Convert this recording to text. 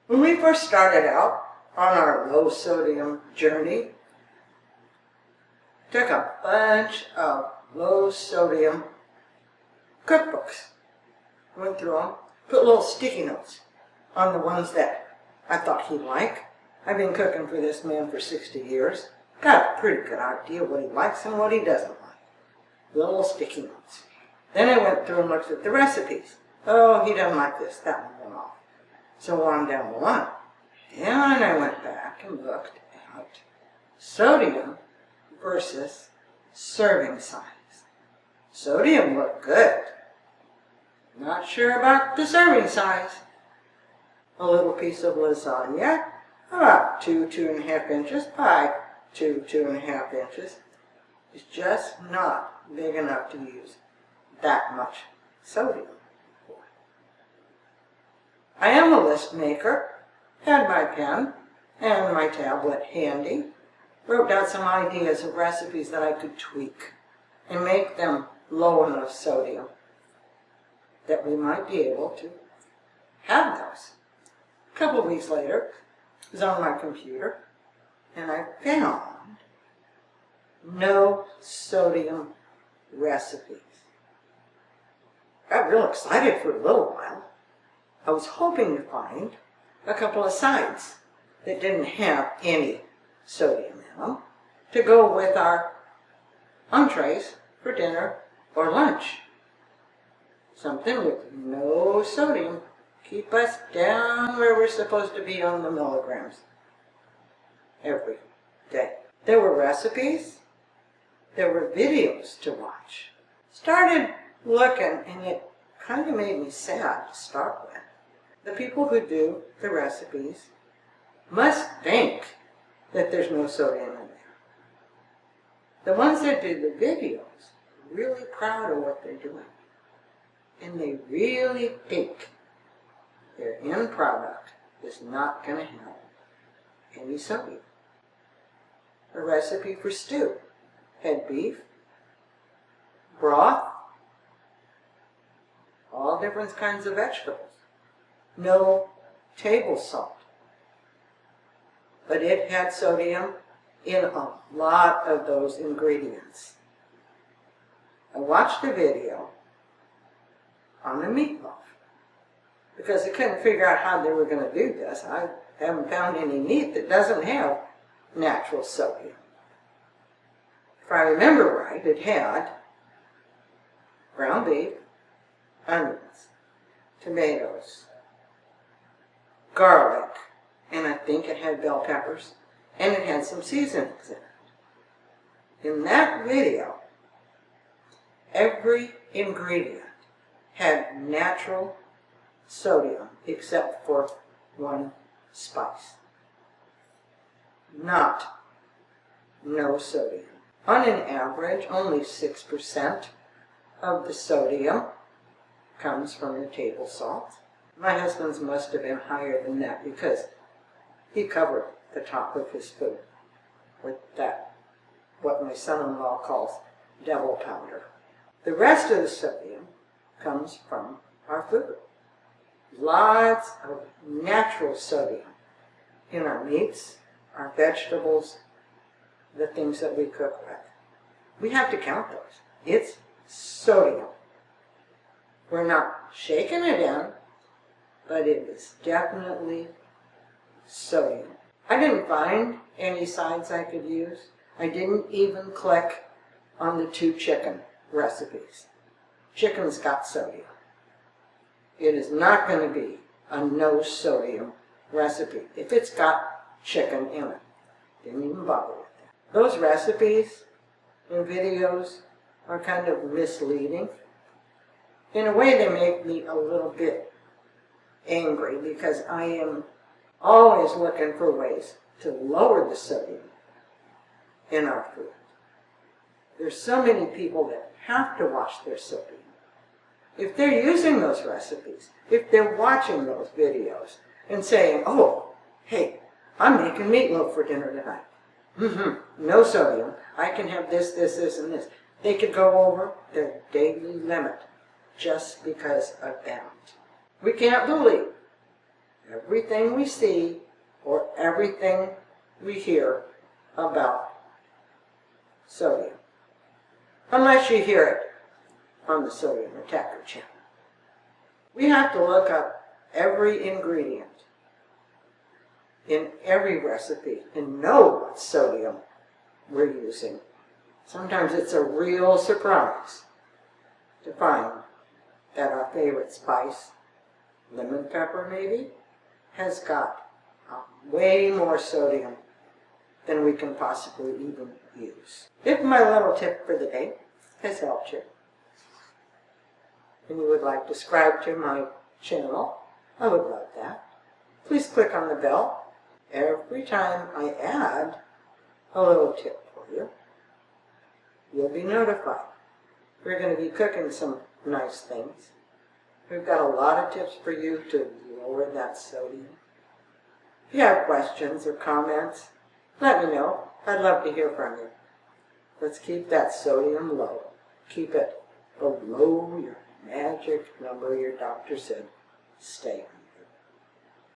When we first started out on our low sodium journey, took a bunch of low sodium cookbooks, went through them, put little sticky notes on the ones that I thought he'd like. I've been cooking for this man for 60 years. Got a pretty good idea what he likes and what he doesn't like. Little sticky notes. Then I went through and looked at the recipes. Oh, he doesn't like this. That one went off. So on down the line. Then I went back and looked at sodium versus serving size. Sodium looked good. Not sure about the serving size. A little piece of lasagna, about 2.5 inches by 2.5 inches, is just not big enough to use that much sodium for. I am a list maker, had my pen and my tablet handy, wrote down some ideas of recipes that I could tweak and make them low enough sodium that we might be able to have those. A couple of weeks later, I was on my computer and I found no sodium recipes. Got real excited for a little while. I was hoping to find a couple of sides that didn't have any sodium in them to go with our entrees for dinner or lunch. Something with no sodium. Keep us down where we're supposed to be on the milligrams every day. There were recipes. There were videos to watch. Started looking, and it kind of made me sad to start with. The people who do the recipes must think that there's no sodium in there. The ones that do the videos are really proud of what they're doing. And they really think their end product is not going to have any sodium. A recipe for stew had beef, broth, all different kinds of vegetables. No table salt. But it had sodium in a lot of those ingredients. I watched a video on a meatloaf because I couldn't figure out how they were going to do this. I haven't found any meat that doesn't have natural sodium. If I remember right, it had ground beef, onions, tomatoes, garlic, and I think it had bell peppers, and it had some seasonings in it. In that video, every ingredient had natural sodium except for one spice. Not no sodium. On an average, only 6% of the sodium comes from the table salt. My husband's must have been higher than that because he covered the top of his food with that, what my son-in-law calls devil powder. The rest of the sodium comes from our food. Lots of natural sodium in our meats, our vegetables, the things that we cook with. We have to count those. It's sodium. We're not shaking it in, but it is definitely sodium. I didn't find any sides I could use. I didn't even click on the 2 chicken recipes. Chicken's got sodium. It is not going to be a no sodium recipe if it's got chicken in it. Didn't even bother with that. Those recipes and videos are kind of misleading. In a way, they make me a little bit angry because I am always looking for ways to lower the sodium in our food. There's so many people that have to watch their sodium. If they're using those recipes, if they're watching those videos and saying, oh, hey, I'm making meatloaf for dinner tonight. No sodium. I can have this, this, this, and this. They could go over their daily limit just because of that. We can't believe everything we see or everything we hear about sodium, unless you hear it on the Sodium Attacker channel. We have to look up every ingredient in every recipe and know what sodium we're using. Sometimes it's a real surprise to find that our favorite spice, lemon pepper maybe, has got way more sodium than we can possibly even use. If my little tip for the day has helped you, and you would like to subscribe to my channel, I would love that. Please click on the bell. Every time I add a little tip for you, you'll be notified. We're going to be cooking some nice things. We've got a lot of tips for you to lower that sodium. If you have questions or comments, let me know. I'd love to hear from you. Let's keep that sodium low. Keep it below your magic number your doctor said. Stay